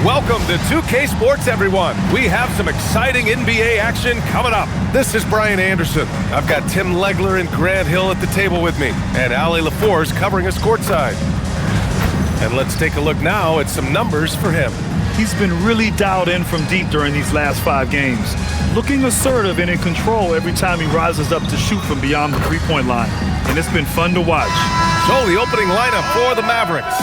Welcome to 2K Sports, everyone. We have some exciting NBA action coming up. This is Brian Anderson. I've got Tim Legler and Grant Hill at the table with me, and Ali LaForce covering us courtside. And let's take a look now at some numbers for him. He's been really dialed in from deep during these last 5 games, looking assertive and in control every time he rises up to shoot from beyond the three-point line. And it's been fun to watch. So the opening lineup for the Mavericks.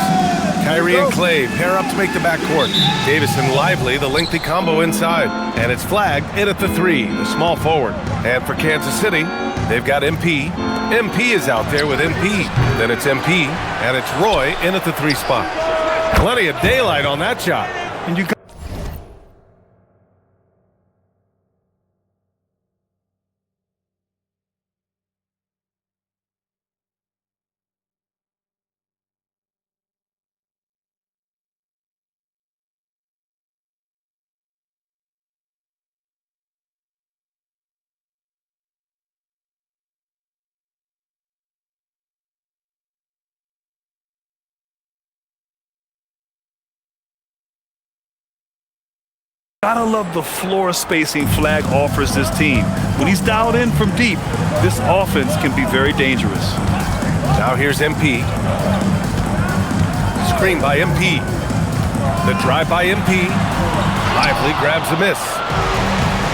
Kyrie and Clay pair up to make the backcourt. Davis and Lively, the lengthy combo inside. And it's Flag in at the 3, the small forward. And for Kansas City, they've got MP. MP is out there with MP. Then it's MP, and it's Roy in at the 3 spot. Plenty of daylight on that shot. And you gotta love the floor spacing Flag offers this team. When he's dialed in from deep, this offense can be very dangerous. Now here's MP. Screen by MP. The drive by MP. Lively grabs a miss.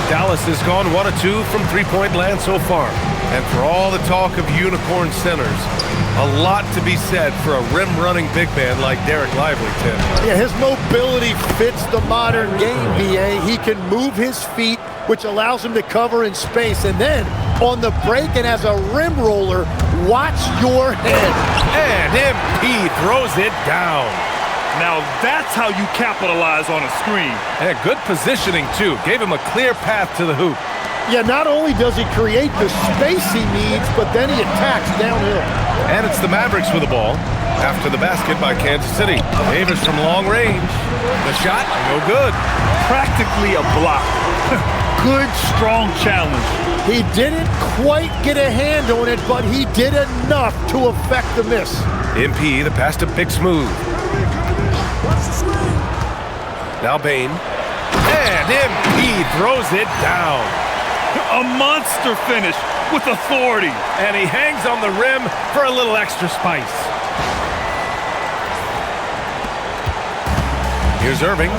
Dallas has gone 1 of 2 from three-point land so far. And for all the talk of unicorn centers, a lot to be said for a rim-running big man like Derek Lively, Tim. Yeah, his mobility fits the modern game, BA. He can move his feet, which allows him to cover in space. And then, on the break and as a rim roller, watch your head. And MP throws it down. Now that's how you capitalize on a screen. And good positioning, too. Gave him a clear path to the hoop. Yeah, not only does he create the space he needs, but then he attacks downhill. And it's the Mavericks with the ball after the basket by Kansas City. Davis from long range. The shot, no good. Practically a block. Good, strong challenge. He didn't quite get a hand on it, but he did enough to affect the miss. MP, the pass to Big Smooth. Now Bain. And MP throws it down. A monster finish with authority. And he hangs on the rim for a little extra spice. Here's Irving.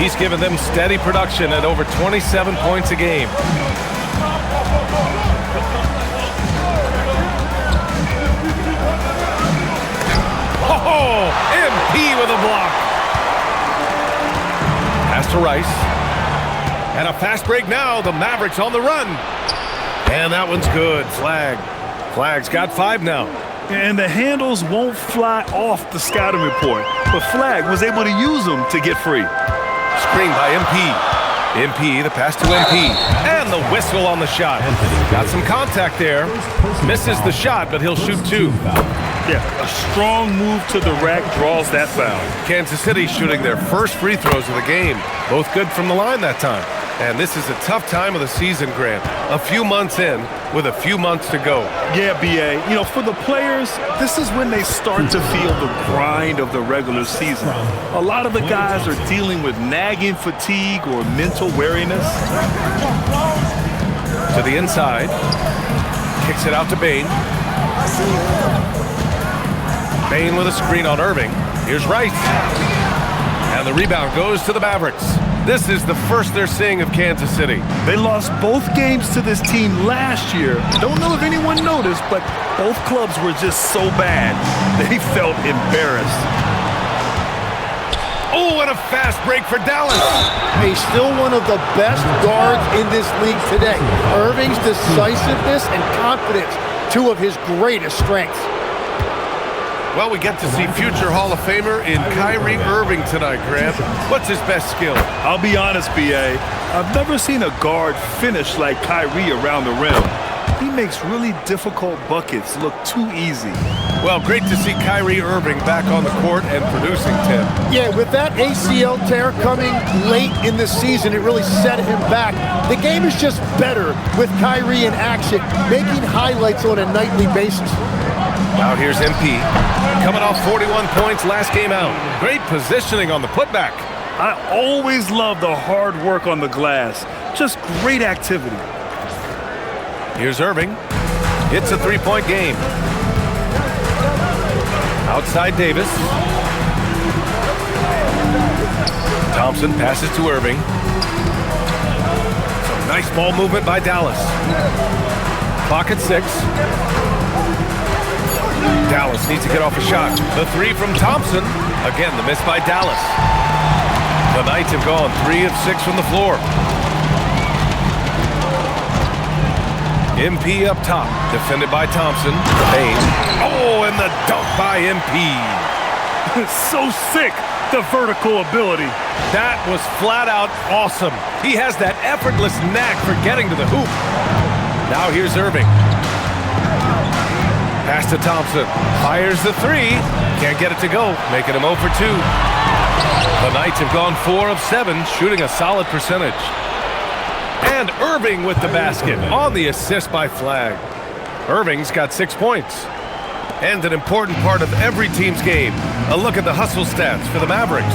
He's given them steady production at over 27 points a game. Oh, MP with a block. Pass to Rice. And a fast break now. The Mavericks on the run. And that one's good. Flag's got 5 now. And the handles won't fly off the scouting report. But Flag was able to use them to get free. Screen by MP. MP, the pass to MP. And the whistle on the shot. Got some contact there. Misses the shot, but he'll shoot 2. Yeah, a strong move to the rack draws that foul. Kansas City shooting their first free throws of the game. Both good from the line that time. And this is a tough time of the season, Grant. A few months in with a few months to go. Yeah, BA. You know, for the players, this is when they start to feel the grind of the regular season. A lot of the guys are dealing with nagging fatigue or mental weariness. To the inside. Kicks it out to Bain. Bain with a screen on Irving. Here's Rice. And the rebound goes to the Mavericks. This is the first they're seeing of Kansas City. They lost both games to this team last year. Don't know if anyone noticed, but both clubs were just so bad. They felt embarrassed. Oh, and a fast break for Dallas. He's still one of the best guards in this league today. Irving's decisiveness and confidence, 2 of his greatest strengths. Well, we get to see future Hall of Famer in Kyrie Irving tonight, Grant. What's his best skill? I'll be honest, BA. I've never seen a guard finish like Kyrie around the rim. He makes really difficult buckets look too easy. Well, great to see Kyrie Irving back on the court and producing, Tim. Yeah, with that ACL tear coming late in the season, it really set him back. The game is just better with Kyrie in action, making highlights on a nightly basis. Now here's MP. Coming off 41 points last game out. Great positioning on the putback. I always love the hard work on the glass. Just great activity. Here's Irving. It's a three-point game. Outside Davis. Thompson passes to Irving. Some nice ball movement by Dallas. Clock at 6. Dallas needs to get off a shot. The three from Thompson. Again, the miss by Dallas. The Knights have gone 3 of 6 from the floor. MP up top, defended by Thompson. Bain. Oh, and the dunk by MP. So sick, the vertical ability. That was flat out awesome. He has that effortless knack for getting to the hoop. Now here's Irving. Pass to Thompson. Fires the three. Can't get it to go, making him 0 for 2. The Knights have gone 4 of 7, shooting a solid percentage. And Irving with the basket on the assist by Flagg. Irving's got 6 points. And an important part of every team's game. A look at the hustle stats for the Mavericks.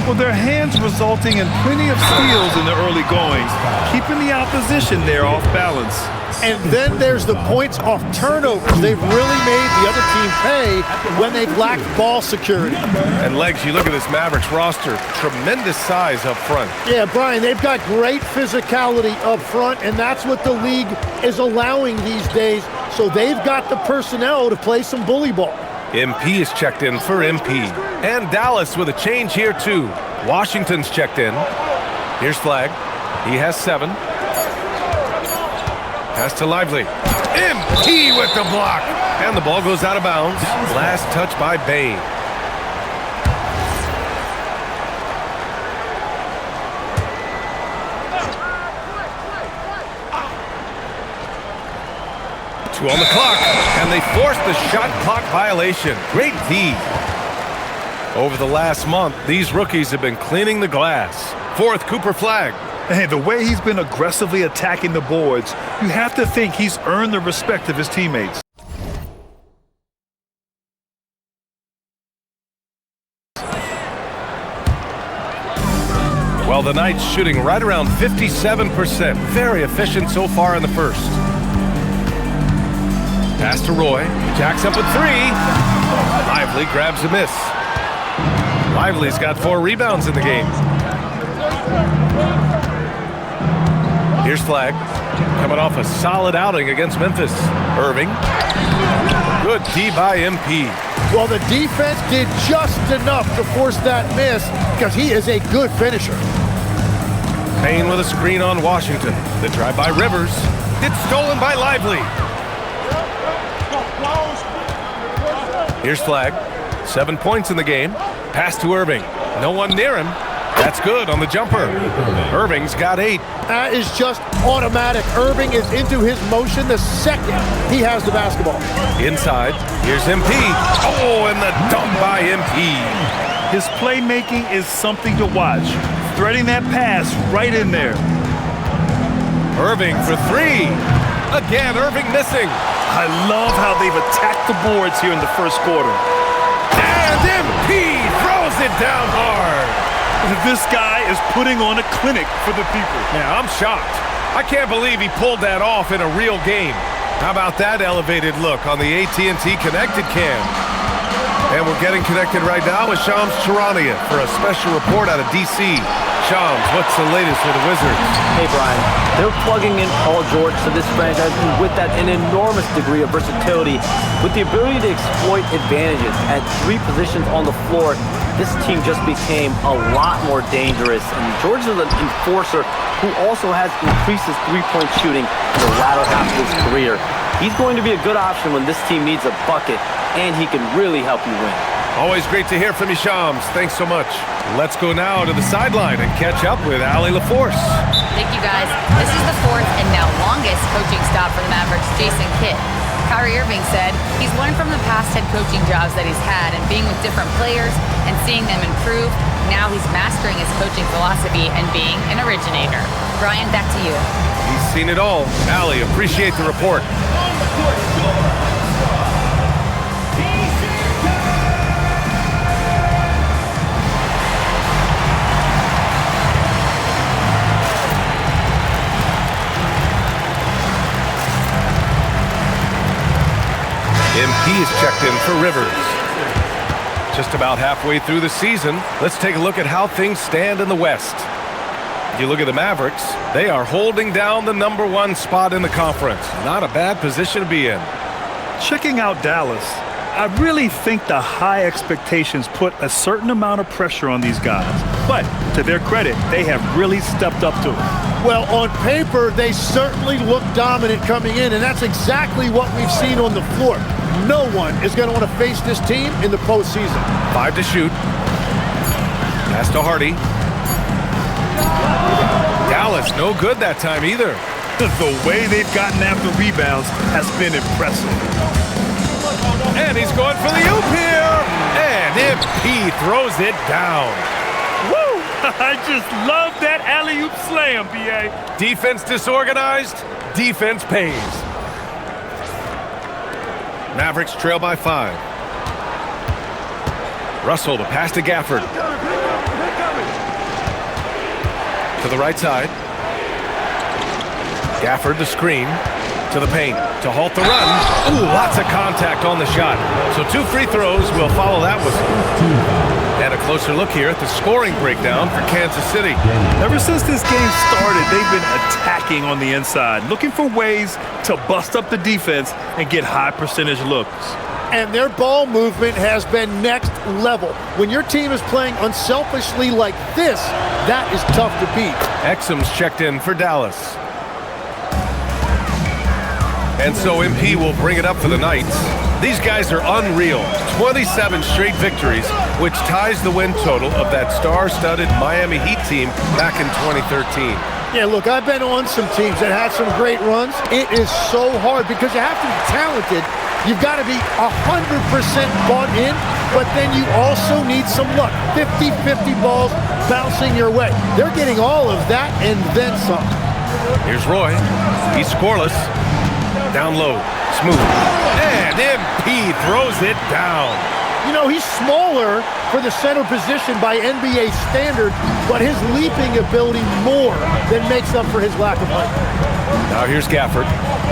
Well, their hands resulting in plenty of steals in the early goings, keeping the opposition there off balance. And then there's the points off turnovers. They've really made the other team pay when they've lacked ball security. And Legs, you look at this Mavericks roster, tremendous size up front. Yeah, Brian, they've got great physicality up front, and that's what the league is allowing these days. So they've got the personnel to play some bully ball. MP is checked in for MP. And Dallas with a change here too. Washington's checked in. Here's Flagg. He has 7. Pass to Lively. MP with the block. And the ball goes out of bounds. Last touch by Bain. Two on the clock, and they forced the shot clock violation. Great D. Over the last month, these rookies have been cleaning the glass. 4th, Cooper Flagg. Hey, the way he's been aggressively attacking the boards, you have to think he's earned the respect of his teammates. Well, the Knights shooting right around 57%. Very efficient so far in the first. Pass to Roy. Jacks up with 3. Lively grabs a miss. Lively's got 4 rebounds in the game. Here's Flagg. Coming off a solid outing against Memphis. Irving. Good D by MP. Well, the defense did just enough to force that miss because he is a good finisher. Payne with a screen on Washington. The drive by Rivers. It's stolen by Lively. Here's Flagg. 7 points in the game. Pass to Irving. No one near him. That's good on the jumper. Irving's got 8. That is just automatic. Irving is into his motion the second he has the basketball. Inside. Here's MP. Oh, and the dunk by MP. His playmaking is something to watch. Threading that pass right in there. Irving for 3. Again, Irving missing. I love how they've attacked the boards here in the first quarter. And MP throws it down hard. This guy is putting on a clinic for the people. Yeah, I'm shocked. I can't believe he pulled that off in a real game. How about that elevated look on the AT&T Connected cam? And we're getting connected right now with Shams Charania for a special report out of D.C. Shams, what's the latest for the Wizards? Hey, Brian. They're plugging in Paul George to this franchise, and with that, an enormous degree of versatility. With the ability to exploit advantages at 3 positions on the floor, this team just became a lot more dangerous. And George is an enforcer who also has increased his 3-point shooting in the latter half of his career. He's going to be a good option when this team needs a bucket, and he can really help you win. Always great to hear from you, Shams. Thanks so much. Let's go now to the sideline and catch up with Allie LaForce. Thank you, guys. This is the 4th and now longest coaching stop for the Mavericks, Jason Kidd. Kyrie Irving said he's learned from the past head coaching jobs that he's had and being with different players and seeing them improve. Now he's mastering his coaching philosophy and being an originator. Brian, back to you. He's seen it all. Allie, appreciate the report. checked in for Rivers. Just about halfway through the season, let's take a look at how things stand in the West. If you look at the Mavericks, they are holding down the #1 spot in the conference. Not a bad position to be in. Checking out Dallas, I really think the high expectations put a certain amount of pressure on these guys. But to their credit, they have really stepped up to it. Well, on paper, they certainly look dominant coming in, and that's exactly what we've seen on the floor. No one is going to want to face this team in the postseason. 5 to shoot. Pass to Hardy. Dallas, no good that time either. The way they've gotten after rebounds has been impressive. And he's going for the oop here. And MP throws it down. Woo! I just love that alley-oop slam, B.A. Defense disorganized, defense pays. Mavericks trail by 5. Russell, the pass to Gafford. To the right side. Gafford, the screen. To the paint to halt the run. Ooh, lots of contact on the shot. So 2 free throws will follow that whistle. And a closer look here at the scoring breakdown for Kansas City. Ever since this game started, they've been attacking on the inside, looking for ways to bust up the defense and get high percentage looks. And their ball movement has been next level. When your team is playing unselfishly like this, that is tough to beat. Exum's checked in for Dallas. And so MP will bring it up for the Knights. These guys are unreal. 27 straight victories, which ties the win total of that star-studded Miami Heat team back in 2013. Yeah, look, I've been on some teams that had some great runs. It is so hard because you have to be talented. You've got to be 100% bought in, but then you also need some luck. 50-50 balls bouncing your way. They're getting all of that and then some. Here's Roy. He's scoreless. Down low, smooth, and MP throws it down. You know, he's smaller for the center position by NBA standard, but his leaping ability more than makes up for his lack of height. Now here's Gafford.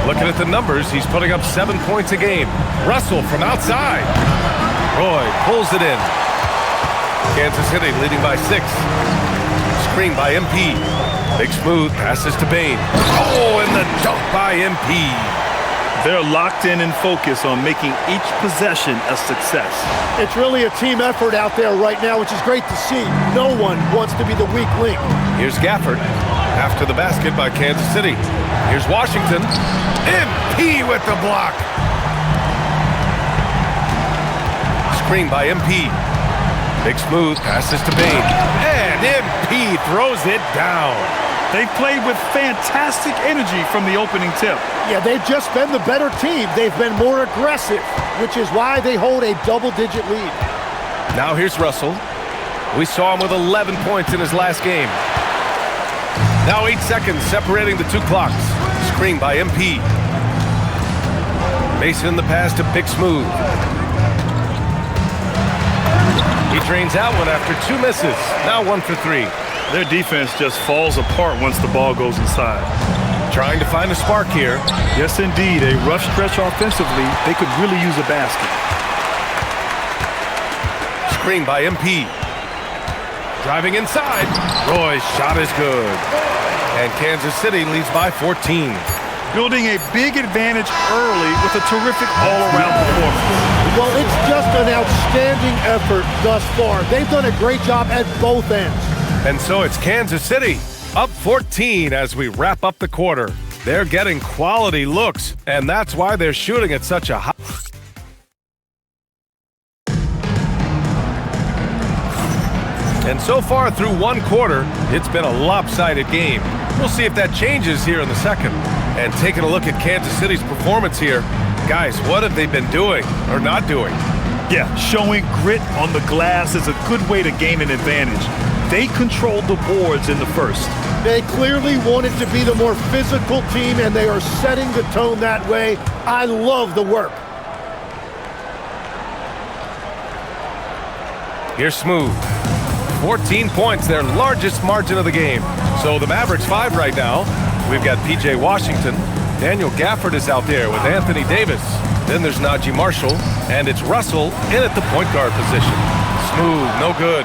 Looking at the numbers, he's putting up 7 points a game. Russell from outside. Roy pulls it in. Kansas City leading by 6. Screen by MP. Big smooth, passes to Bain. Oh, and the dunk by MP. They're locked in and focused on making each possession a success. It's really a team effort out there right now, which is great to see. No one wants to be the weak link. Here's Gafford. After the basket by Kansas City. Here's Washington. MP with the block. Screen by MP. Big smooth, passes to Bain. And MP throws it down. They've played with fantastic energy from the opening tip. Yeah, they've just been the better team. They've been more aggressive, which is why they hold a double-digit lead. Now here's Russell. We saw him with 11 points in his last game. Now 8 seconds separating the 2 clocks. Screen by MP. Mason the pass to Big Smooth. He drains out one after 2 misses. Now 1 for 3. Their defense just falls apart once the ball goes inside. Trying to find a spark here. Yes, indeed. A rough stretch offensively. They could really use a basket. Screen by MP. Driving inside. Roy's shot is good. And Kansas City leads by 14. Building a big advantage early with a terrific all-around performance. Well, it's just an outstanding effort thus far. They've done a great job at both ends. And so it's Kansas City up 14 as we wrap up the quarter. They're getting quality looks, and that's why they're shooting at such a high. And so far through 1 quarter, it's been a lopsided game. We'll see if that changes here in the second. And taking a look at Kansas City's performance here, guys, what have they been doing or not doing? Yeah, showing grit on the glass is a good way to gain an advantage. They controlled the boards in the first. They clearly wanted to be the more physical team, and they are setting the tone that way. I love the work. Here's Smooth. 14 points, their largest margin of the game. So the Mavericks 5 right now. We've got P.J. Washington. Daniel Gafford is out there with Anthony Davis. Then there's Najee Marshall, and it's Russell in at the point guard position. Smooth, no good.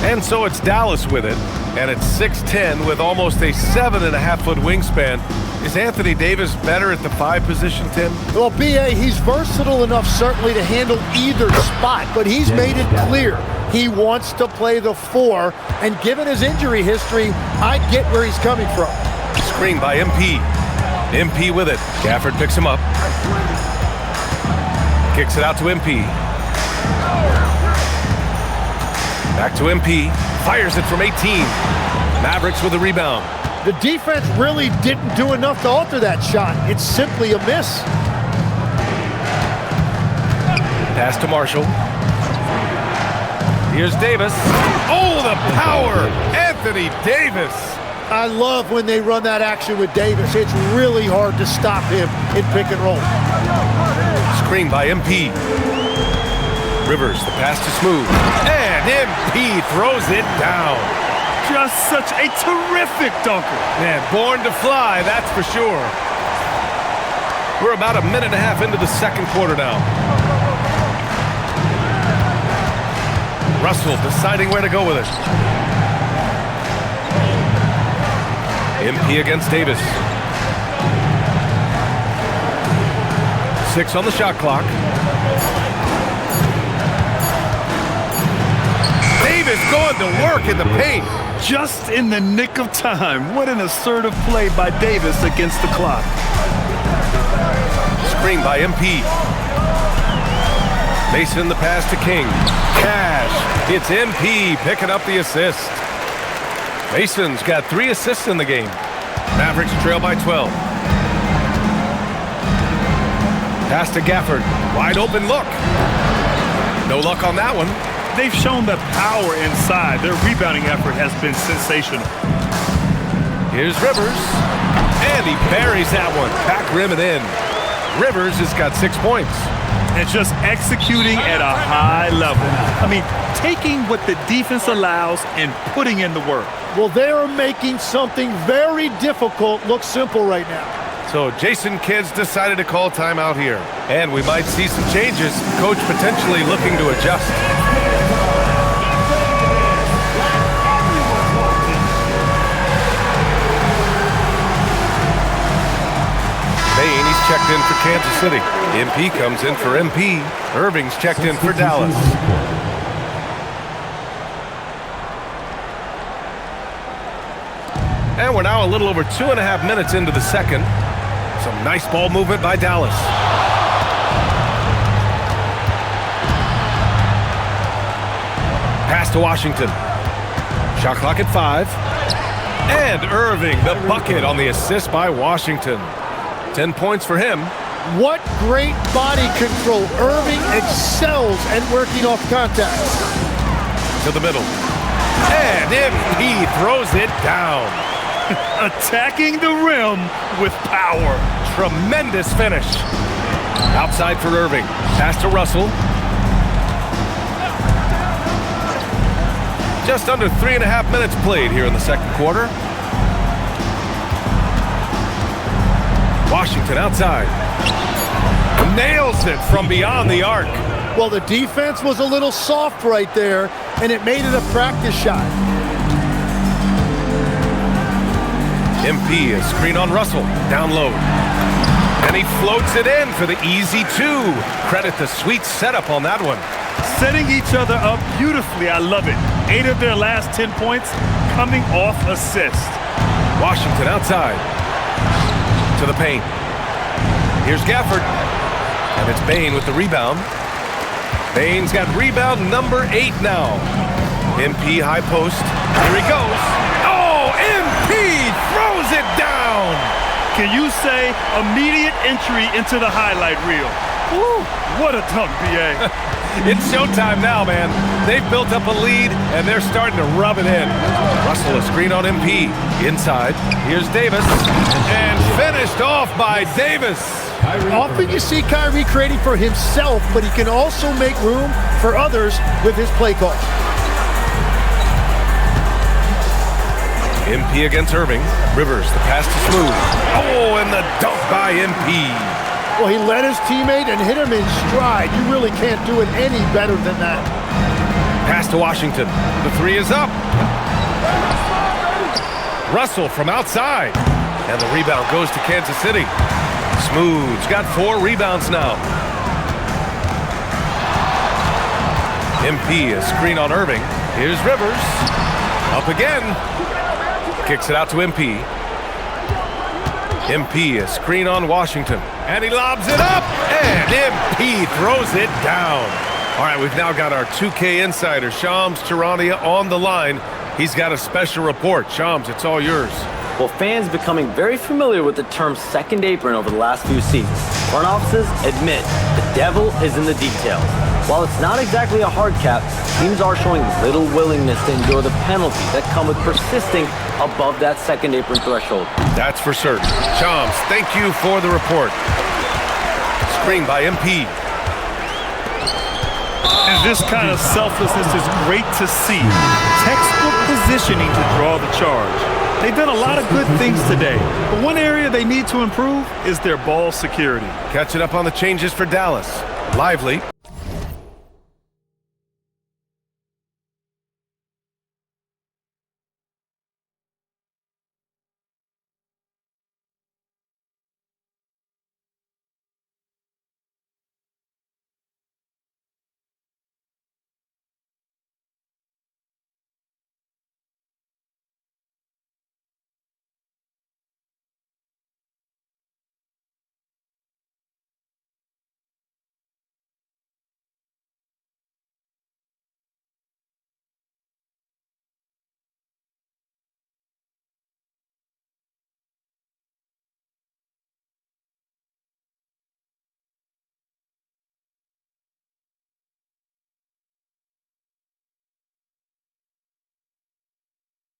And so it's Dallas with it, and it's 6'10" with almost a 7.5-foot wingspan. Is Anthony Davis better at the 5 position, Tim? Well, B.A., he's versatile enough certainly to handle either spot, but he's made it clear he wants to play the 4, and given his injury history, I get where he's coming from. Screen by MP. MP with it. Gafford picks him up. Kicks it out to MP. Back to MP. Fires it from 18. Mavericks with the rebound. The defense really didn't do enough to alter that shot. It's simply a miss. Pass to Marshall. Here's Davis. Oh, the power! Anthony Davis! I love when they run that action with Davis. It's really hard to stop him in pick and roll. Screen by MP. Rivers, the pass to Smooth. And MP throws it down. Just such a terrific dunker. Man, born to fly, that's for sure. We're about a minute and a half into the second quarter now. Russell deciding where to go with it. MP against Davis. 6 on the shot clock. Davis going to work in the paint. Just in the nick of time. What an assertive play by Davis against the clock. Screen by MP. Mason the pass to King. Cash. It's MP picking up the assist. Mason's got 3 assists in the game. Mavericks trail by 12. Pass to Gafford. Wide open look. No luck on that one. They've shown the power inside. Their rebounding effort has been sensational. Here's Rivers. And he buries that one. Back rim and in. Rivers has got 6 points. And just executing at a high level. I mean, taking what the defense allows and putting in the work. Well, they are making something very difficult look simple right now. So Jason Kidd's decided to call timeout here. And we might see some changes. Coach potentially looking to adjust. Bain, he's checked in for Kansas City. MP comes in for MP. Irving's checked in for Dallas. And we're now a little over 2.5 minutes into the second. Some nice ball movement by Dallas. Pass to Washington. Shot clock at 5. And Irving, the bucket on the assist by Washington. 10 points for him. What great body control. Irving excels at working off contact. To the middle. And MP throws it down. Attacking the rim with power. Tremendous finish. Outside for Irving. Pass to Russell. Just under 3.5 minutes played here in the second quarter. Washington outside. Nails it from beyond the arc. Well, the defense was a little soft right there, and it made it a practice shot. MP, a screen on Russell. Down low. And he floats it in for the easy 2. Credit the sweet setup on that one. Setting each other up beautifully. I love it. 8 of their last 10 points coming off assist. Washington outside. To the paint. Here's Gafford. And it's Bain with the rebound. Bain's got rebound number 8 now. MP high post. Here he goes. Oh, MP throws it down. Can you say immediate entry into the highlight reel? Woo, what a dunk, B.A. It's showtime now, man. They've built up a lead, and they're starting to rub it in. Russell, a screen on MP. Inside, here's Davis. And finished off by Davis. Often you see Kyrie creating for himself, but he can also make room for others with his play call. MP against Irving. Rivers, the pass to Smooth. Oh, and the dunk by MP. Well, he led his teammate and hit him in stride. You really can't do it any better than that. Pass to Washington. The three is up. Russell from outside. And the rebound goes to Kansas City. Smooth's got 4 rebounds now. MP, a screen on Irving. Here's Rivers. Up again. Kicks it out to MP. MP, a screen on Washington. And he lobs it up. And MP throws it down. All right, we've now got our 2K insider, Shams Charania, on the line. He's got a special report. Shams, it's all yours. Well, fans becoming very familiar with the term second apron over the last few seasons. Front offices admit the devil is in the details. While it's not exactly a hard cap, teams are showing little willingness to endure the penalties that come with persisting above that second apron threshold. That's for certain. Shams, thank you for the report. Screen by MP. And this kind of selflessness is great to see. Textbook positioning to draw the charge. They've done a lot of good things today, but one area they need to improve is their ball security. Catching up on the changes for Dallas. Lively.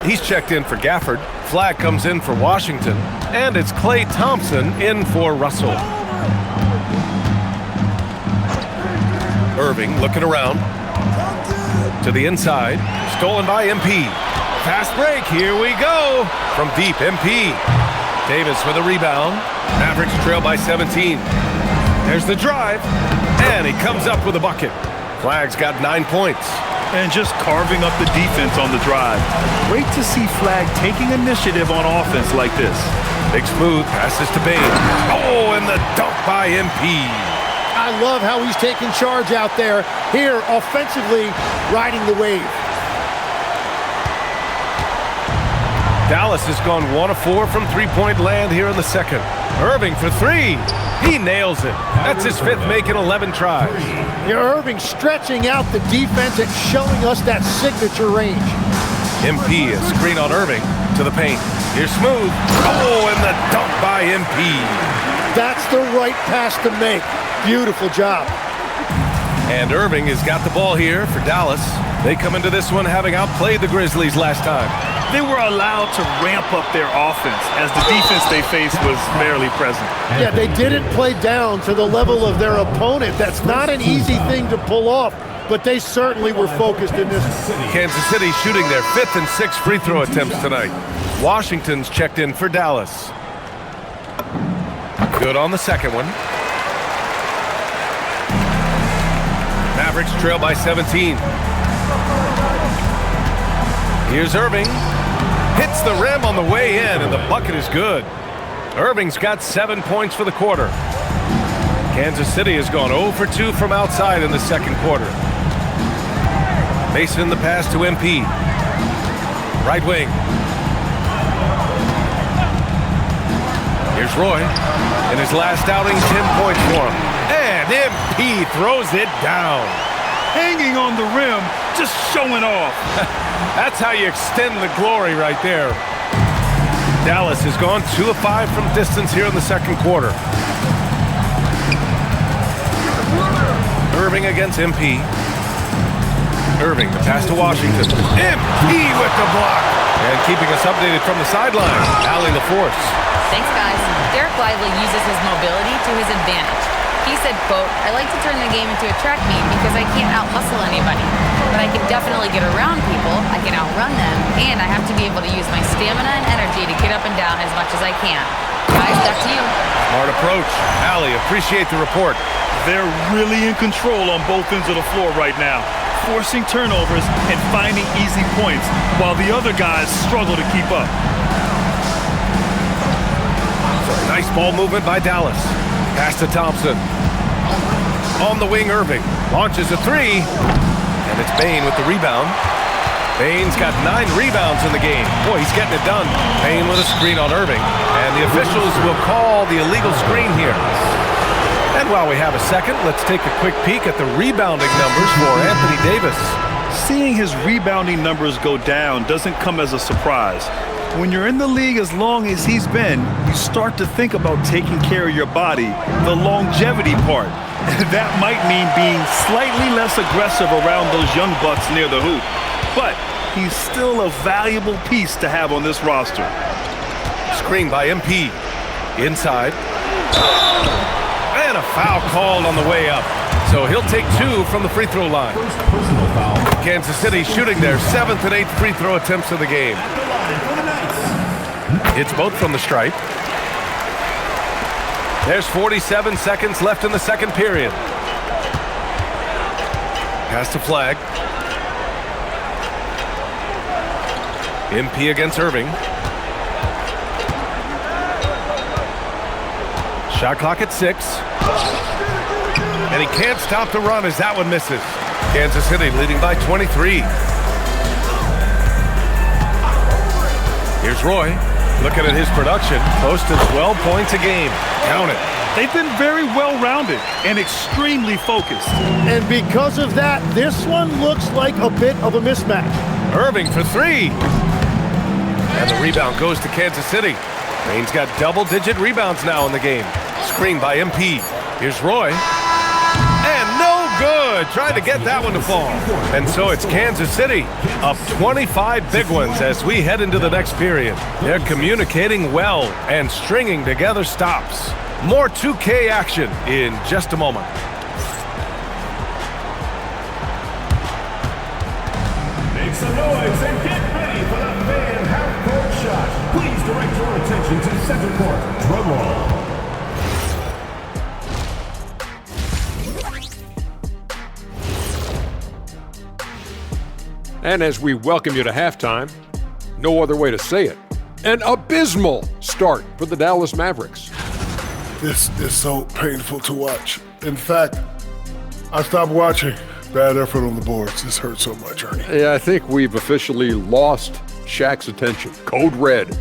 He's checked in for Gafford. Flag comes in for Washington. And it's Klay Thompson in for Russell. Irving looking around. To the inside. Stolen by MP. Fast break. Here we go. From deep, MP. Davis with a rebound. Mavericks trail by 17. There's the drive. And he comes up with a bucket. Flag's got 9 points. And just carving up the defense on the drive. Great to see Flag taking initiative on offense like this. Big Smooth passes to Bain. Oh, and the dunk by MP. I love how he's taking charge out there. Here, offensively, riding the wave. Dallas has gone 1 of 4 from three-point land here in the second. Irving for 3. He nails it. That's his 5th, making 11 tries. Irving stretching out the defense and showing us that signature range. MP, a screen on Irving to the paint. Here's Smooth. Oh, and the dunk by MP. That's the right pass to make. Beautiful job. And Irving has got the ball here for Dallas. They come into this one having outplayed the Grizzlies last time. They were allowed to ramp up their offense as the defense they faced was barely present. Yeah, they didn't play down to the level of their opponent. That's not an easy thing to pull off, but they certainly were focused in this. Kansas City shooting their 5th and 6th free throw attempts tonight. Washington's checked in for Dallas. Good on the second one. Mavericks trail by 17. Here's Irving. Hits the rim on the way in, and the bucket is good. Irving's got 7 points for the quarter. Kansas City has gone 0 for 2 from outside in the second quarter. Mason the pass to MP. Right wing. Here's Roy. In his last outing, 10 points for him. And MP throws it down. Hanging on the rim, just showing off. That's how you extend the glory right there. Dallas has gone 2 of 5 from distance here in the second quarter. Irving against MP. Irving, the pass to Washington. MP with the block. And keeping us updated from the sideline, Allie LaForce. Thanks, guys. Derek Lively uses his mobility to his advantage. He said, quote, "I like to turn the game into a track meet because I can't out-hustle anybody. But I can definitely get around people. I can outrun them, and I have to be able to use my stamina and energy to get up and down as much as I can. Guys, back to you. Smart approach. Allie, appreciate the report. They're really in control on both ends of the floor right now, forcing turnovers and finding easy points while the other guys struggle to keep up. Nice ball movement by Dallas. Pass to Thompson. On the wing, Irving. Launches a three. And it's Bane with the rebound. Bane's got 9 rebounds in the game. Boy, he's getting it done. Bane with a screen on Irving. And the officials will call the illegal screen here. And while we have a second, let's take a quick peek at the rebounding numbers for Anthony Davis. Seeing his rebounding numbers go down doesn't come as a surprise. When you're in the league as long as he's been, you start to think about taking care of your body, the longevity part. That might mean being slightly less aggressive around those young bucks near the hoop. But he's still a valuable piece to have on this roster. Screen by MP. Inside. And a foul called on the way up. So he'll take 2 from the free throw line. Kansas City shooting their 7th and 8th free throw attempts of the game. It's both from the stripe. There's 47 seconds left in the second period. Pass to Flag. MP against Irving. Shot clock at 6. And he can't stop the run as that one misses. Kansas City leading by 23. Here's Roy. Looking at his production, close to 12 points a game. Count it. They've been very well-rounded and extremely focused. And because of that, this one looks like a bit of a mismatch. Irving for 3. And the rebound goes to Kansas City. Bane's got double-digit rebounds now in the game. Screen by MP. Here's Roy. And no good. Trying to get that one to fall. And so it's Kansas City up 25 big ones as we head into the next period. They're communicating well and stringing together stops. More 2K action in just a moment. Make some noise and get ready for the fan half-court shot. Please direct your attention to center court. Drum roll. And as we welcome you to halftime, no other way to say it, an abysmal start for the Dallas Mavericks. This is so painful to watch. In fact, I stopped watching. Bad effort on the boards. This hurts so much, Ernie. Yeah, I think we've officially lost Shaq's attention. Code red.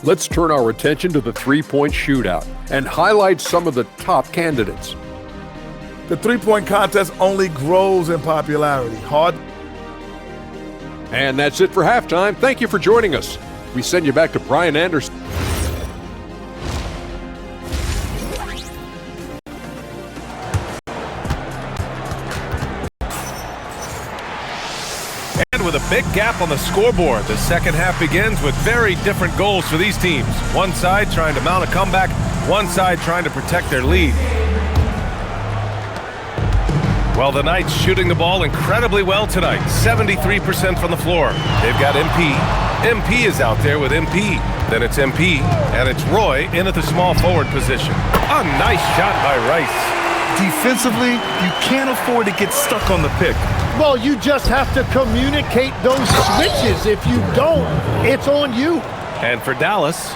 Let's turn our attention to the three-point shootout and highlight some of the top candidates. The three-point contest only grows in popularity. And that's it for halftime. Thank you for joining us. We send you back to Brian Anderson. And with a big gap on the scoreboard, the second half begins with very different goals for these teams. One side trying to mount a comeback, one side trying to protect their lead. Well, the Knights shooting the ball incredibly well tonight. 73% from the floor. They've got MP. MP is out there with MP. Then it's MP, and it's Roy in at the small forward position. A nice shot by Rice. Defensively, you can't afford to get stuck on the pick. Well, you just have to communicate those switches. If you don't, it's on you. And for Dallas,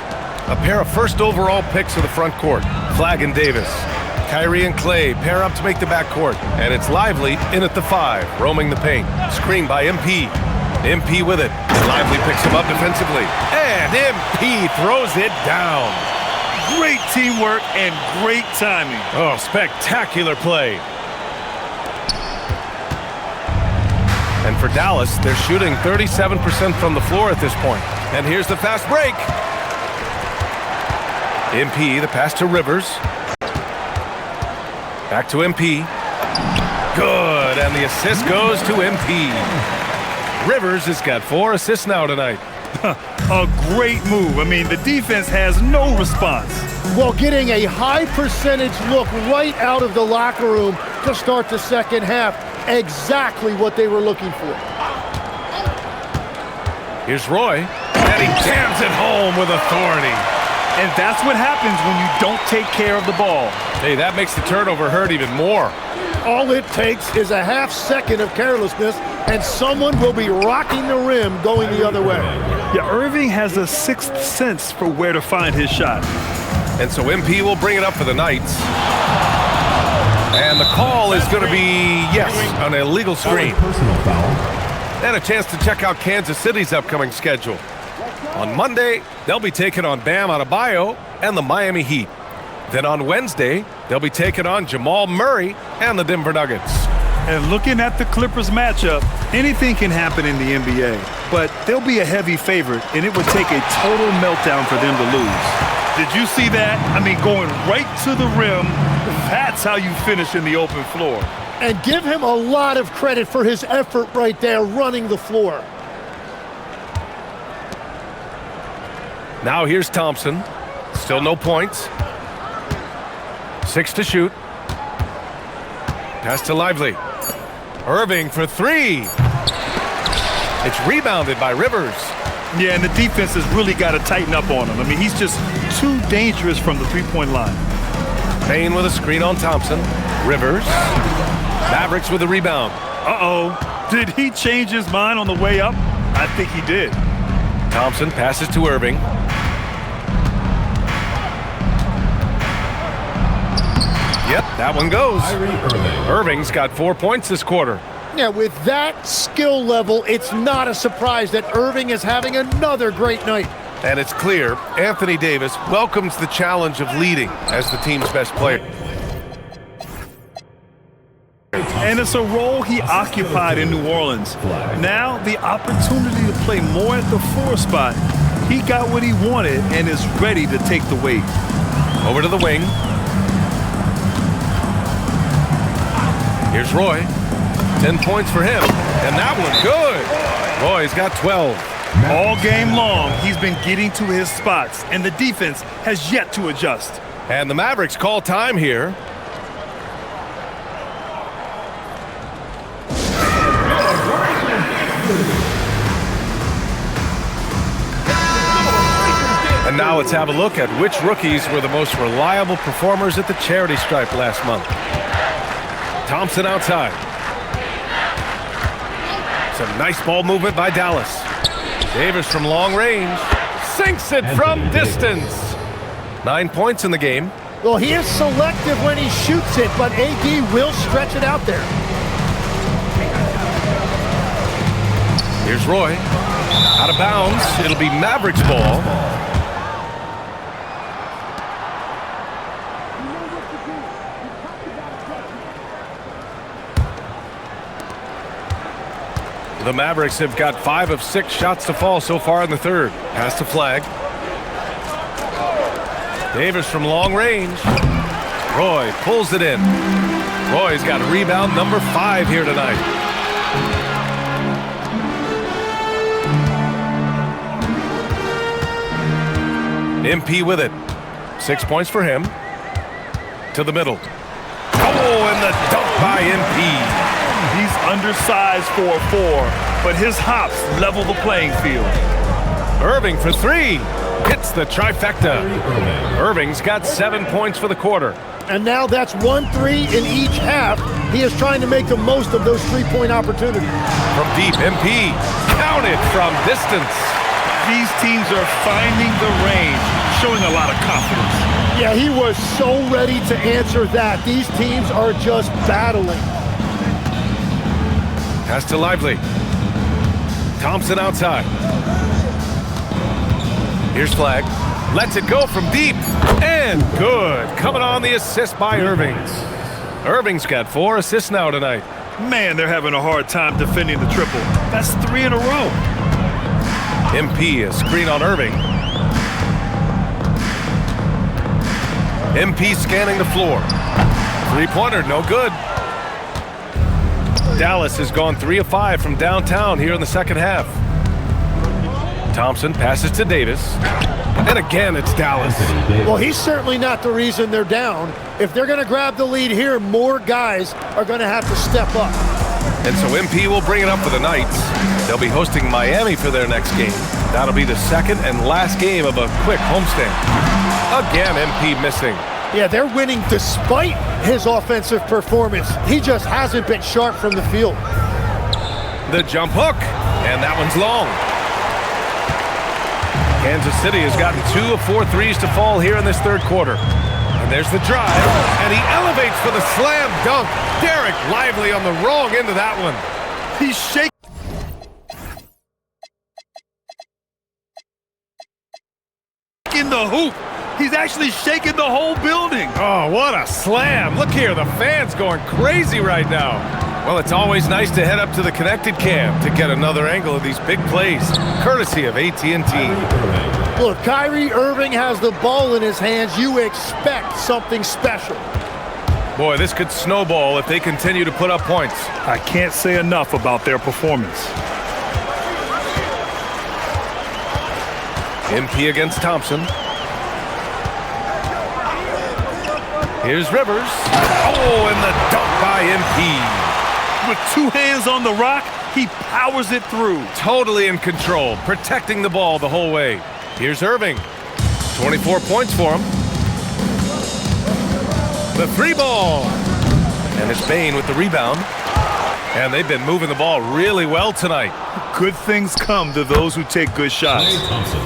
a pair of first overall picks of the front court. Flag and Davis. Kyrie and Clay pair up to make the backcourt. And it's Lively in at the 5, roaming the paint. Screen by MP. MP with it. Lively picks him up defensively. And MP throws it down. Great teamwork and great timing. Oh, spectacular play. And for Dallas, they're shooting 37% from the floor at this point. And here's the fast break. MP, the pass to Rivers. Back to MP. Good, and the assist goes to MP. Rivers has got 4 assists now tonight. A great move. I mean, the defense has no response. Well, getting a high percentage look right out of the locker room to start the second half. exactly what they were looking for. Here's Roy, and he jams it home with authority. And that's what happens when you don't take care of the ball. Hey, that makes the turnover hurt even more. All it takes is a half second of carelessness, and someone will be rocking the rim going the other way. Yeah, Irving has a sixth sense for where to find his shot. And so MP will bring it up for the Knights. And the call is going to be, yes, an illegal screen. Personal foul. And a chance to check out Kansas City's upcoming schedule. On Monday, they'll be taking on Bam Adebayo and the Miami Heat. Then on Wednesday, they'll be taking on Jamal Murray and the Denver Nuggets. And looking at the Clippers matchup, anything can happen in the NBA. But they'll be a heavy favorite, and it would take a total meltdown for them to lose. Did you see that? I mean, going right to the rim, that's how you finish in the open floor. And give him a lot of credit for his effort right there running the floor. Now here's Thompson. Still no points. 6 to shoot. Pass to Lively. Irving for 3. It's rebounded by Rivers. Yeah, and the defense has really got to tighten up on him. I mean, he's just too dangerous from the three-point line. Payne with a screen on Thompson. Rivers. Mavericks with a rebound. Uh-oh. Did he change his mind on the way up? I think he did. Thompson passes to Irving. Yep, that one goes. Irving's got 4 points this quarter. Yeah, with that skill level, it's not a surprise that Irving is having another great night. And it's clear Anthony Davis welcomes the challenge of leading as the team's best player. And it's a role he occupied in New Orleans. Now the opportunity to play more at the 4 spot. He got what he wanted and is ready to take the weight. Over to the wing. Here's Roy. 10 points for him. And that one good. Roy's got 12. All game long, he's been getting to his spots, and the defense has yet to adjust. And the Mavericks call time here. And now let's have a look at which rookies were the most reliable performers at the charity stripe last month. Thompson outside. Some nice ball movement by Dallas. Davis from long range. Sinks it from distance. 9 points in the game. Well, he is selective when he shoots it, but AD will stretch it out there. Here's Roy. Out of bounds. It'll be Mavericks ball. The Mavericks have got 5 of 6 shots to fall so far in the third. Pass to Flag. Davis from long range. Roy pulls it in. Roy's got rebound number 5 here tonight. MP with it. 6 points for him. To the middle. Oh, and the dunk by MP. He's undersized for a 4, but his hops level the playing field. Irving for 3. Hits the trifecta. Irving's got 7 points for the quarter. And now that's 1 3 in each half. He is trying to make the most of those three-point opportunities. From deep, MP. Counted from distance. These teams are finding the range, showing a lot of confidence. Yeah, he was so ready to answer that. These teams are just battling. Pass to Lively. Thompson outside. Here's Flag. Lets it go from deep. And good. Coming on the assist by Irving. Irving's got 4 assists now tonight. Man, they're having a hard time defending the triple. That's 3 in a row. MP, a screen on Irving. MP scanning the floor. 3-pointer, no good. Dallas has gone 3 of 5 from downtown here in the second half. Thompson passes to Davis. And again, it's Dallas. Well, he's certainly not the reason they're down. If they're going to grab the lead here, more guys are going to have to step up. And so MP will bring it up for the Knights. They'll be hosting Miami for their next game. That'll be the second and last game of a quick homestand. Again, MP missing. Yeah, they're winning despite his offensive performance. He just hasn't been sharp from the field. The jump hook, and that one's long. Kansas City has gotten 2 of 4 threes to fall here in this third quarter. And there's the drive, and he elevates for the slam dunk. Derek Lively on the wrong end of that one. He's shaking the hoop. He's actually shaking the whole building. Oh, what a slam. Look here, the fans going crazy right now. Well, it's always nice to head up to the connected cam to get another angle of these big plays, courtesy of AT&T. Look, Kyrie Irving has the ball in his hands. You expect something special. Boy, this could snowball if they continue to put up points. I can't say enough about their performance. MP against Thompson. Here's Rivers. Oh, and the dunk by MP. With 2 hands on the rock, he powers it through. Totally in control, protecting the ball the whole way. Here's Irving. 24 points for him. The 3 ball. And it's Bane with the rebound. And they've been moving the ball really well tonight. Good things come to those who take good shots.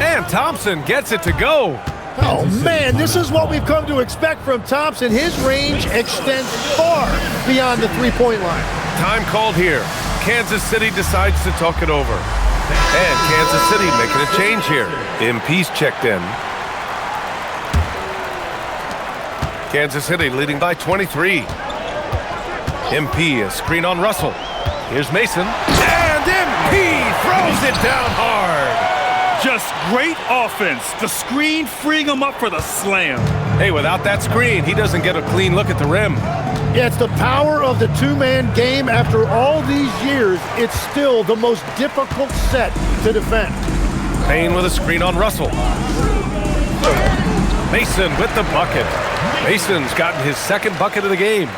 And Thompson gets it to go. Oh, man, this is what we've come to expect from Thompson. His range extends far beyond the three-point line. Time called here. Kansas City decides to talk it over. And Kansas City making a change here. MP's checked in. Kansas City leading by 23. MP, a screen on Russell. Here's Mason. And MP throws it down hard. Just great offense. The screen freeing him up for the slam. Hey, without that screen, he doesn't get a clean look at the rim. Yeah, it's the power of the two-man game. After all these years, it's still the most difficult set to defend. Payne with a screen on Russell. Mason with the bucket. Mason's gotten his second bucket of the game.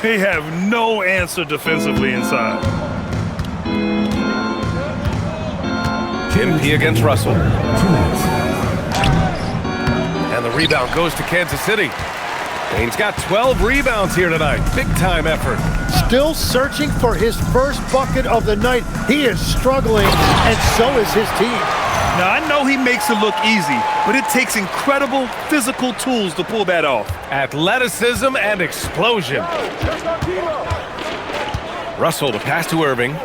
They have no answer defensively inside. MP against Russell. And the rebound goes to Kansas City. Payne's got 12 rebounds here tonight. Big-time effort. Still searching for his first bucket of the night. He is struggling, and so is his team. Now, I know he makes it look easy, but it takes incredible physical tools to pull that off. Athleticism and explosion. Russell, the pass to Irving.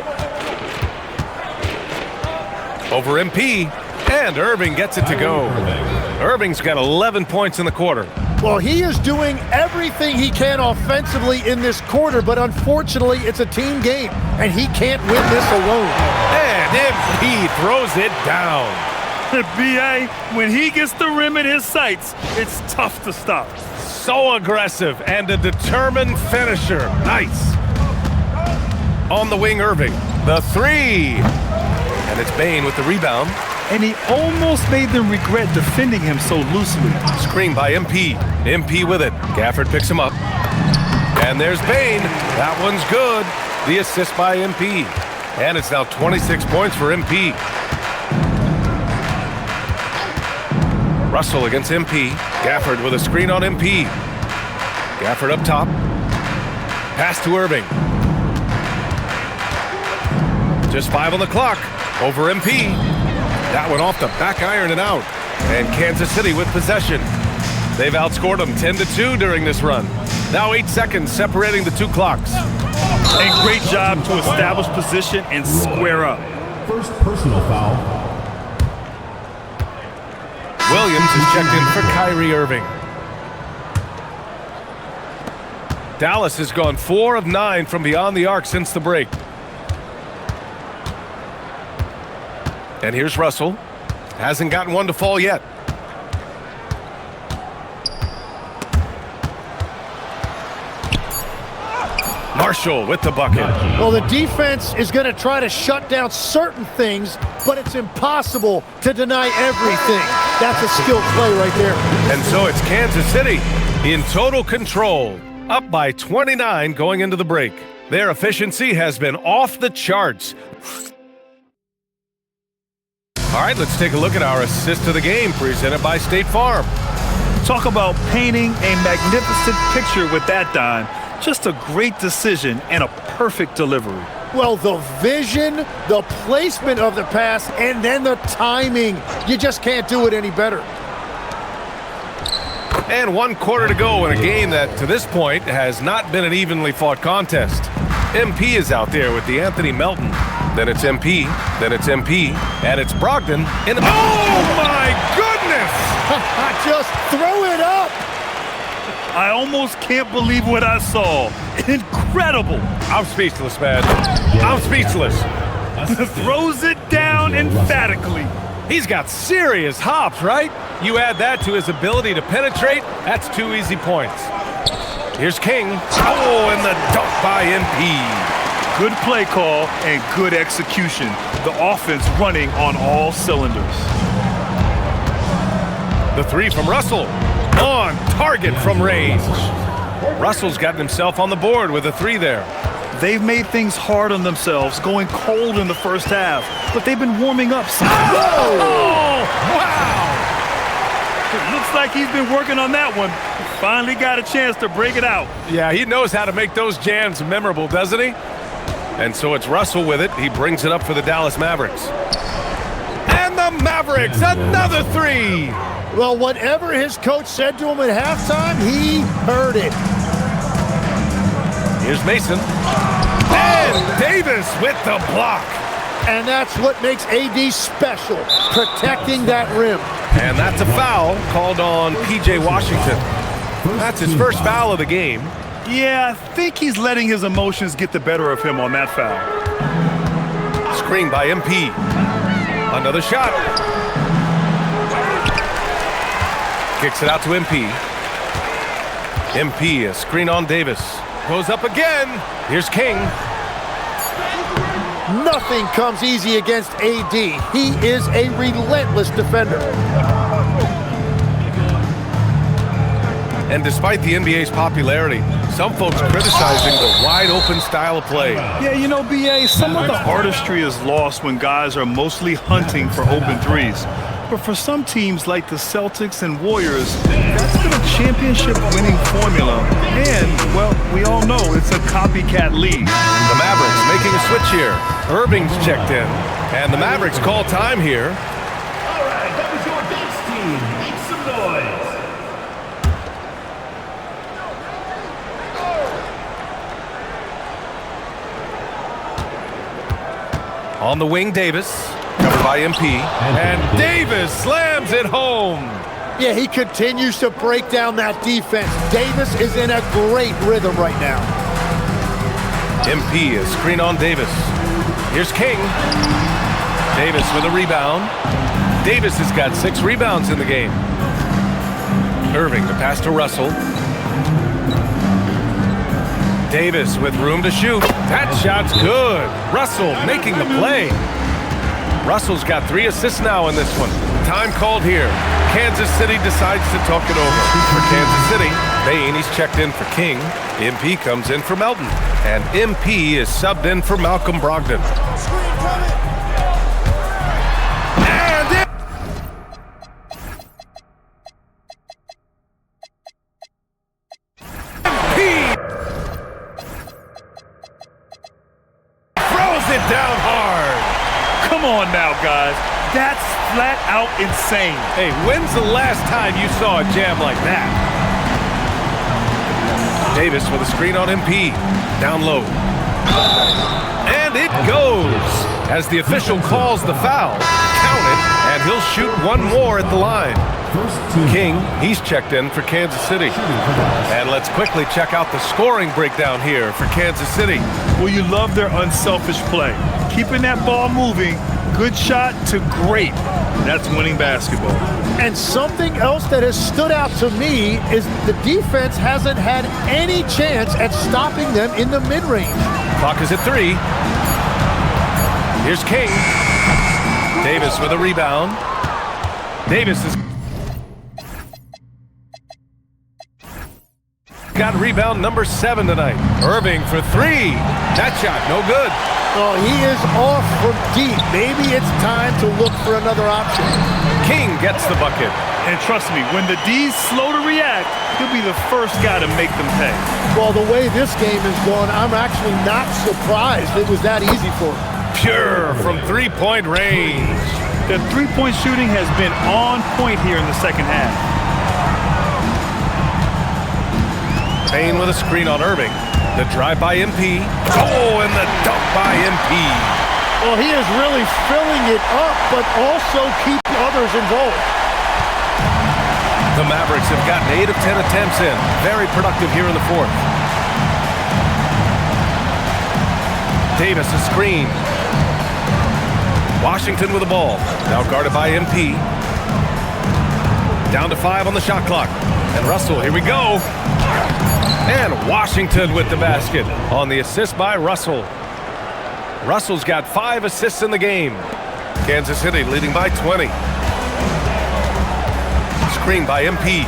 Over MP, and Irving gets it to go. Irving's got 11 points in the quarter. Well, he is doing everything he can offensively in this quarter, but unfortunately, it's a team game, and he can't win this alone. And MP throws it down. B.A., when he gets the rim in his sights, it's tough to stop. So aggressive and a determined finisher. Nice. On the wing, Irving. The 3. And it's Bane with the rebound. And he almost made them regret defending him so loosely. Screen by MP. MP with it. Gafford picks him up. And there's Bane. That one's good. The assist by MP. And it's now 26 points for MP. Russell against MP. Gafford with a screen on MP. Gafford up top. Pass to Irving. Just 5 on the clock. Over MP. That one off the back iron and out. And Kansas City with possession. They've outscored them 10-2 during this run. Now 8 seconds separating the 2 clocks. And great job to establish position and square up. First personal foul. Williams is checked in for Kyrie Irving. Dallas has gone 4 of 9 from beyond the arc since the break. And here's Russell. Hasn't gotten one to fall yet. Marshall with the bucket. Well, the defense is going to try to shut down certain things, but it's impossible to deny everything. That's a skilled play right there. And so it's Kansas City in total control. up by 29 going into the break. Their efficiency has been off the charts. All right, let's take a look at our assist of the game presented by State Farm. Talk about painting a magnificent picture with that dime. Just a great decision and a perfect delivery. Well, the vision, the placement of the pass, and then the timing. You just can't do it any better. And 1 quarter to go in a game that, to this point, has not been an evenly fought contest. MP is out there with the Anthony Melton. Then it's MP, then it's MP, and it's Brogdon in the... Oh, my goodness! Just throw it up! I almost can't believe what I saw. Incredible. I'm speechless, man. I'm speechless. Throws it down emphatically. He's got serious hops, right? You add that to his ability to penetrate, that's 2 easy points. Here's King. Oh, and the dunk by MP. Good play call and good execution. The offense running on all cylinders. The 3 from Russell. On target from range. Russell's gotten himself on the board with a 3 there. They've made things hard on themselves, going cold in the first half, but they've been warming up since. Oh! Wow! It looks like he's been working on that one. Finally got a chance to break it out. Yeah, he knows how to make those jams memorable, doesn't he? And so it's Russell with it. He brings it up for the Dallas Mavericks. And the Mavericks, another 3! Well, whatever his coach said to him at halftime, he heard it. Here's Mason. And Davis with the block. And that's what makes AD special, protecting that rim. And that's a foul called on P.J. Washington. That's his first foul of the game. Yeah, I think he's letting his emotions get the better of him on that foul. Screen by MP. Another shot. Kicks it out to MP. MP, a screen on Davis. Goes up again. Here's King. Nothing comes easy against AD. He is a relentless defender. And despite the NBA's popularity, some folks criticizing the wide-open style of play. Yeah, you know, BA, some of the artistry is lost when guys are mostly hunting for open threes. But for some teams like the Celtics and Warriors, that's been a championship-winning formula. And, well, we all know it's a copycat league. The Mavericks making a switch here. Irving's checked in. And the Mavericks call time here. All right, that was your dance team. Make some noise. On the wing, Davis. Covered by MP. And Davis slams it home. Yeah, he continues to break down that defense. Davis is in a great rhythm right now. MP, a screen on Davis. Here's King. Davis with a rebound. Davis has got 6 rebounds in the game. Irving to pass to Russell. Davis with room to shoot. That shot's good. Russell making the play. Russell's got 3 assists now in this one. Time called here. Kansas City decides to talk it over. For Kansas City, Bane, he's checked in for King. MP comes in for Melton. And MP is subbed in for Malcolm Brogdon. And it... MP throws it down hard. Come on now, guys. That's flat out insane. Hey, when's the last time you saw a jam like that? Davis with a screen on MP. Down low. And it goes. As the official calls the foul, count it, and he'll shoot 1 more at the line. King, he's checked in for Kansas City. And let's quickly check out the scoring breakdown here for Kansas City. Well, you love their unselfish play. Keeping that ball moving, good shot to great. That's winning basketball. And something else that has stood out to me is the defense hasn't had any chance at stopping them in the mid-range. Clock is at 3. Here's King. Davis with a rebound. Davis is... got rebound number 7 tonight. Irving for 3. That shot, no good. Oh, he is off from deep. Maybe it's time to look for another option. King gets the bucket. And trust me, when the D's slow to react, he'll be the first guy to make them pay. Well, the way this game is going, I'm actually not surprised it was that easy for him. Pure from three-point range. The three-point shooting has been on point here in the second half. Payne with a screen on Irving. The drive by MP. Oh, and the dunk by MP. Well, he is really filling it up, but also keeping others involved. The Mavericks have gotten 8 of 10 attempts in. Very productive here in the fourth. Davis a screen. Washington with the ball. Now guarded by MP. Down to 5 on the shot clock. And Russell, here we go. And Washington with the basket on the assist by Russell. Russell's got 5 assists in the game. Kansas City leading by 20. Screen by MP.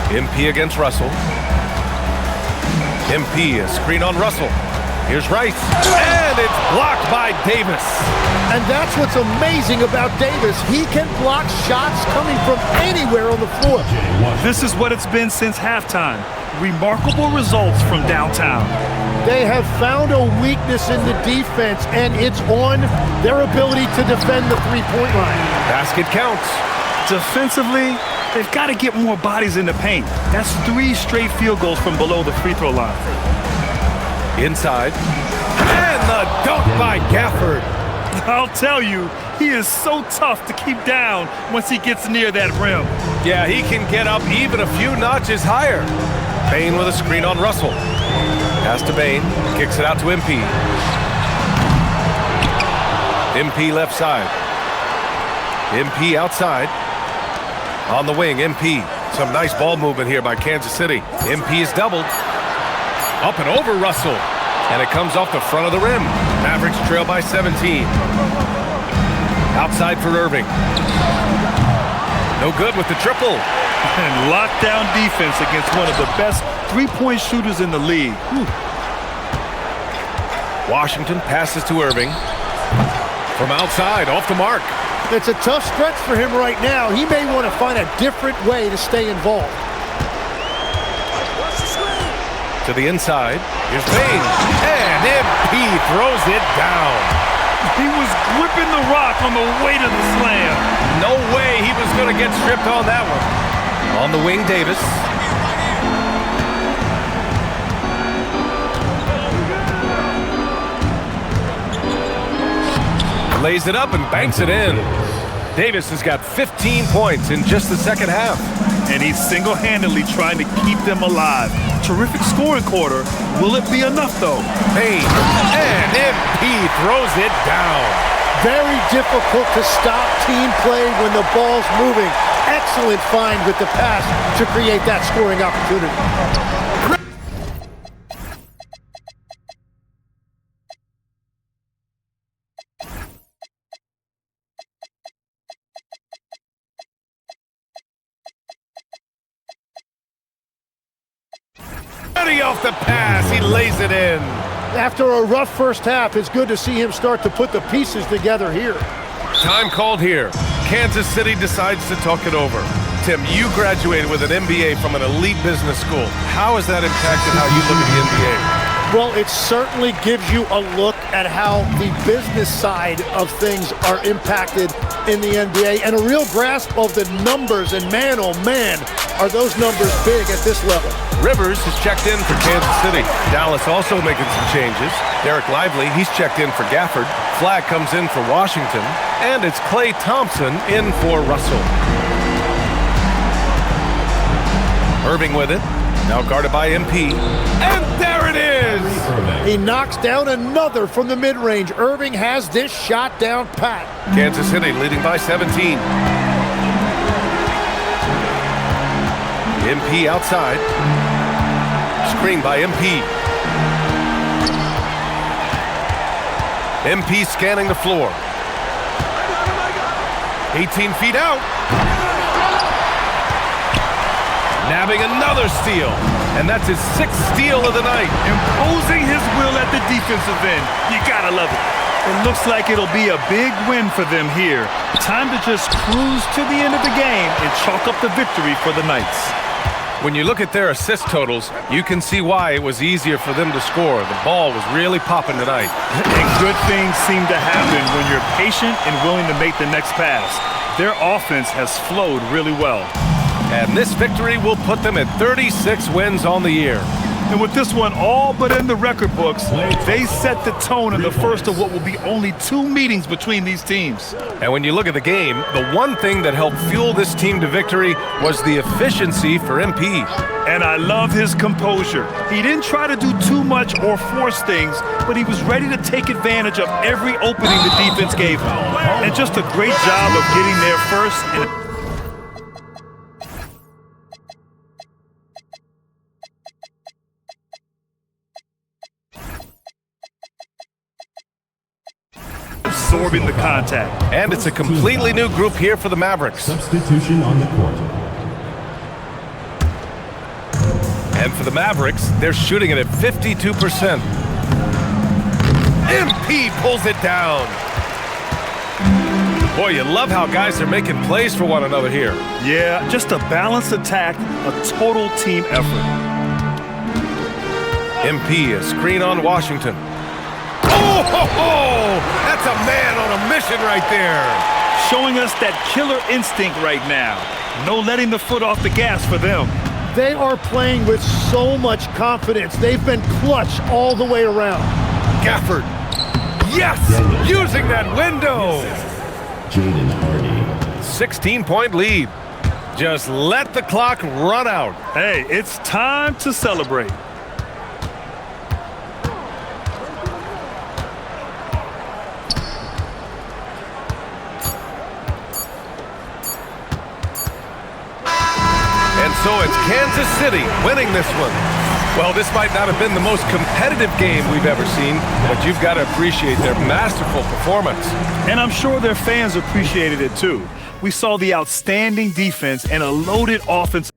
MP against Russell. MP, a screen on Russell. Here's Rice. And it's blocked by Davis. And that's what's amazing about Davis. He can block shots coming from anywhere on the floor. This is what it's been since halftime. Remarkable results from downtown. They have found a weakness in the defense, and it's on their ability to defend the three-point line. Basket counts. Defensively, they've got to get more bodies in the paint. That's 3 straight field goals from below the free throw line. Inside. And the dunk by Gafford. I'll tell you, he is so tough to keep down once he gets near that rim. Yeah, he can get up even a few notches higher. Payne with a screen on Russell. Pass to Bain, kicks it out to MP. MP left side. MP outside. On the wing, MP. Some nice ball movement here by Kansas City. MP is doubled. Up and over Russell. And it comes off the front of the rim. Mavericks trail by 17. Outside for Irving. No good with the triple. And lockdown defense against one of the best three-point shooters in the league. Whew. Washington passes to Irving. From outside, off the mark. It's a tough stretch for him right now. He may want to find a different way to stay involved. To the inside. Here's Payne. And MP throws it down. He was gripping the rock on the way to the slam. No way he was going to get stripped on that one. On the wing, Davis. Lays it up and banks it in. Davis has got 15 points in just the second half. And he's single-handedly trying to keep them alive. Terrific scoring quarter. Will it be enough, though? Payne. And MP throws it down. Very difficult to stop team play when the ball's moving. Excellent find with the pass to create that scoring opportunity. Off the pass, he lays it in. After a rough first half, it's good to see him start to put the pieces together here. Time called here. Kansas City decides to talk it over. Tim, you graduated with an MBA from an elite business school. How has that impacted how you look at the NBA? Well, it certainly gives you a look at how the business side of things are impacted in the NBA and a real grasp of the numbers. And man, oh man, are those numbers big at this level. Rivers has checked in for Kansas City. Dallas also making some changes. Derek Lively, he's checked in for Gafford. Flag comes in for Washington. And it's Klay Thompson in for Russell. Irving with it. Now guarded by MP. And there it is! He knocks down another from the mid-range. Irving has this shot down pat. Kansas City leading by 17. MP outside. Screen by MP. MP scanning the floor. 18 feet out. nabbing another steal. And that's his 6th steal of the night. Imposing his will at the defensive end. You gotta love it. It looks like it'll be a big win for them here. Time to just cruise to the end of the game and chalk up the victory for the Knights. When you look at their assist totals, you can see why it was easier for them to score. The ball was really popping tonight. And good things seem to happen when you're patient and willing to make the next pass. Their offense has flowed really well. And this victory will put them at 36 wins on the year. And with this one all but in the record books, they set the tone in the first of what will be only 2 meetings between these teams. And when you look at the game, the one thing that helped fuel this team to victory was the efficiency for MP. And I love his composure. He didn't try to do too much or force things, but he was ready to take advantage of every opening the defense gave him. And just a great job of getting there first. Absorbing the contact. And it's a completely new group here for the Mavericks. Substitution on the court. And for the Mavericks, they're shooting it at 52%. MP pulls it down. Boy, you love how guys are making plays for one another here. Yeah, just a balanced attack, a total team effort. MP, a screen on Washington. Oh, ho, ho! That's a man on a mission right there. Showing us that killer instinct right now. No letting the foot off the gas for them. They are playing with so much confidence. They've been clutch all the way around. Gafford. Yes! Using that window. 16-point lead. Just let the clock run out. Hey, it's time to celebrate. And so it's Kansas City winning this one. Well, this might not have been the most competitive game we've ever seen, but you've got to appreciate their masterful performance. And I'm sure their fans appreciated it too. We saw the outstanding defense and a loaded offense.